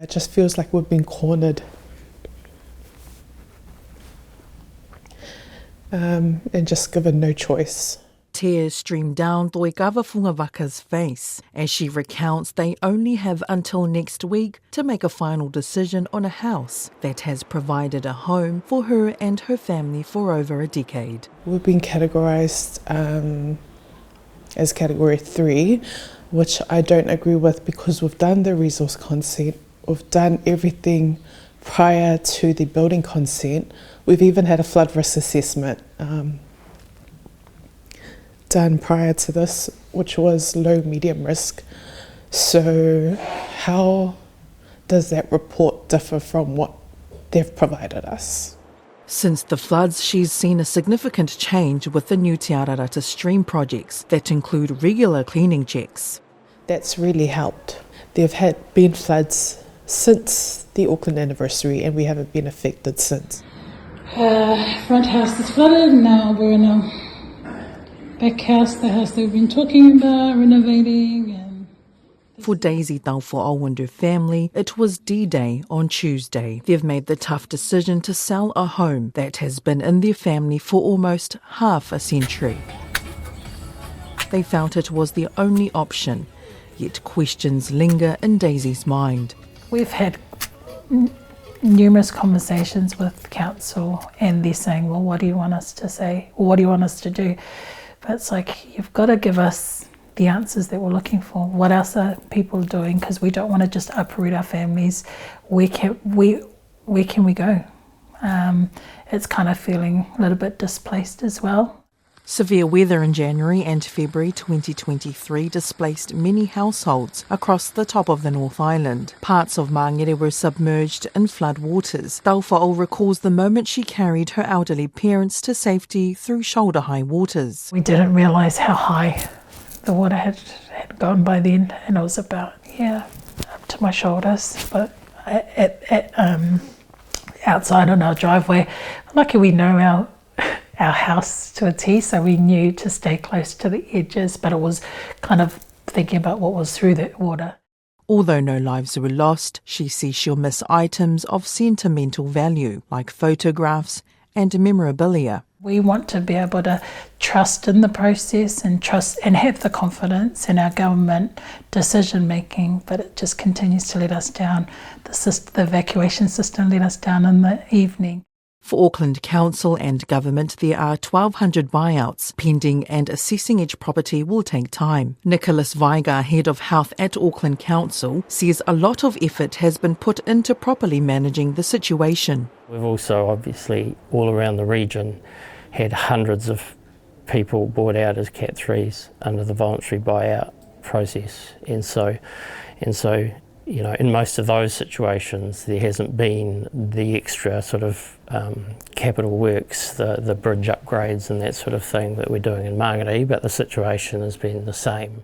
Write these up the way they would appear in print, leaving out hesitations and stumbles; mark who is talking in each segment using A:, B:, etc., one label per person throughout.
A: It just feels like we've been cornered. And just given no choice.
B: Tears stream down Toikawa Fungawaka's face as she recounts they only have until next week to make a final decision on a house that has provided a home for her and her family for over a decade.
A: We've been categorised as Category 3, which I don't agree with because we've done the resource consent, we've done everything prior to the building consent. We've even had a flood risk assessment done prior to this, which was low medium risk. So how does that report differ from what they've provided us?
B: Since the floods, she's seen a significant change with the new Te Ararata stream projects that include regular cleaning checks.
A: That's really helped. There have been floods since the Auckland anniversary and we haven't been affected since.
C: Front house is flooded, now we're in a back house, the house that we've been talking about, renovating.
B: For Daisy Taufo'au and her family, it was D-Day on Tuesday. They've made the tough decision to sell a home that has been in their family for almost half a century. They felt it was the only option, yet questions linger in Daisy's mind.
D: We've had numerous conversations with council and they're saying, well, what do you want us to say? Or what do you want us to do? But it's like, you've got to give us the answers that we're looking for. What else are people doing? Because we don't want to just uproot our families. Where can we go? It's kind of feeling a little bit displaced as well.
B: Severe weather in January and February 2023 displaced many households across the top of the North Island. Parts of Māngere were submerged in flood waters. Taufo'au recalls the moment she carried her elderly parents to safety through shoulder-high waters.
D: We didn't realise how high the water had gone by then, and it was about, up to my shoulders. But outside on our driveway, lucky we know our house to a T, so we knew to stay close to the edges, but it was kind of thinking about what was through that water.
B: Although no lives were lost, she says she'll miss items of sentimental value, like photographs and memorabilia.
D: We want to be able to trust in the process and have the confidence in our government decision making, but it just continues to let us down. The evacuation system let us down in the evening.
B: For Auckland Council and Government, there are 1,200 buyouts pending and assessing each property will take time. Nicholas Weiger, Head of Health at Auckland Council, says a lot of effort has been put into properly managing the situation.
E: We've also, obviously, all around the region had hundreds of people bought out as Cat 3s under the voluntary buyout process. And so in most of those situations, there hasn't been the extra sort of capital works, the bridge upgrades and that sort of thing that we're doing in Māngere, but the situation has been the same.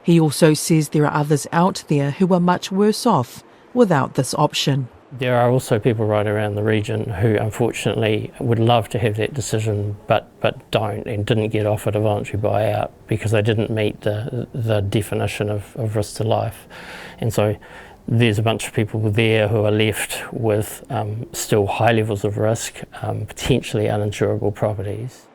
B: He also says there are others out there who are much worse off without this option.
E: There are also people right around the region who unfortunately would love to have that decision but don't and didn't get offered a voluntary buyout because they didn't meet the definition of risk to life. And so there's a bunch of people there who are left with still high levels of risk, potentially uninsurable properties.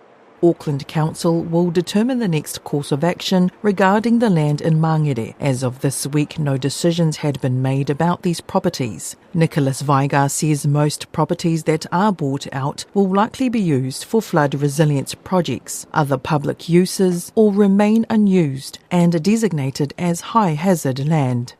B: Auckland Council will determine the next course of action regarding the land in Māngere. As of this week, no decisions had been made about these properties. Nicholas Weiger says most properties that are bought out will likely be used for flood resilience projects, other public uses, or remain unused and designated as high hazard land.